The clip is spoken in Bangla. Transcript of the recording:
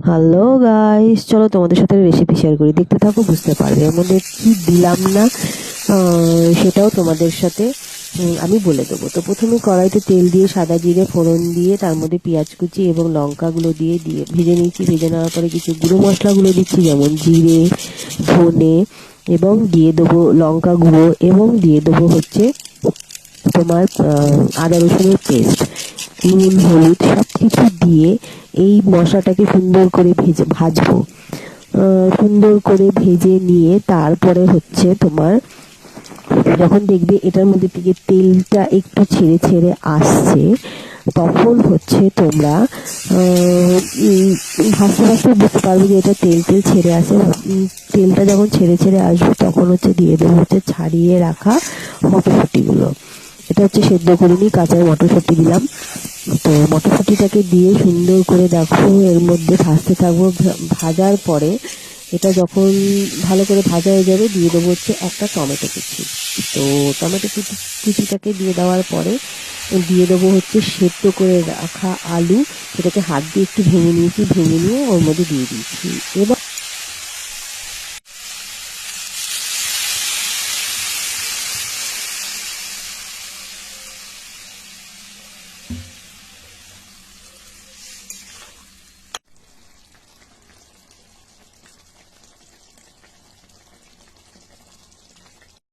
হ্যালো গাইস, চলো তোমাদের সাথে রেসিপি শেয়ার করি, দেখতে থাকো, বুঝতে পারবে এর মধ্যে কি দিলাম না সেটাও তোমাদের সাথে আমি বলে দেবো। তো প্রথমে কড়াইতে তেল দিয়ে সাদা জিরে ফোড়ন দিয়ে তার মধ্যে পেঁয়াজ কুচি এবং লঙ্কাগুলো দিয়ে দিয়ে ভেজে নিচ্ছি। ভেজে নেওয়ার পরে কিছু গুঁড়ো মশলাগুলো দিচ্ছি, যেমন জিরে, ধনে, এবং দিয়ে দেবো লঙ্কা গুঁড়ো, এবং দিয়ে দেবো হচ্ছে তোমার আদা রসুনের পেস্ট, নুন, হলুদ সব কিছু দিয়ে এই মশলাটাকে সুন্দর করে ভাজবো। সুন্দর করে ভেজে নিয়ে তারপরে হচ্ছে তোমার যখন দেখবে এটার মধ্যে থেকে তেলটা একটু ছেড়ে ছেড়ে আসছে, তখন হচ্ছে তোমরা ভাজতে ভাজতে বুঝতে পারবে যে এটা তেল তেল ছেড়ে আসে। তেলটা যখন ছেড়ে ছেড়ে আসবে তখন হচ্ছে দিয়ে দেবো হচ্ছে ছাড়িয়ে রাখা মটরশুঁটিগুলো। এটা হচ্ছে সেদ্ধ করিনি, কাঁচা মটরশুঁটি দিলাম। তো মটরশুঁটিটাকে দিয়ে সুন্দর করে দেখো এর মধ্যে ভাজতে থাকবো। ভাজার পরে এটা যখন ভালো করে ভাজা হয়ে যাবে দিয়ে দেবো হচ্ছে একটা টমেটো কুচি। তো টমেটো কুচিটাকে দিয়ে দেওয়ার পরে দিয়ে দেবো হচ্ছে সেদ্ধ করে রাখা আলু, সেটাকে হাত দিয়ে একটু ভেঙে নিয়েছি, ভেঙে নিয়ে ওর মধ্যে দিয়ে দিয়েছি। এবার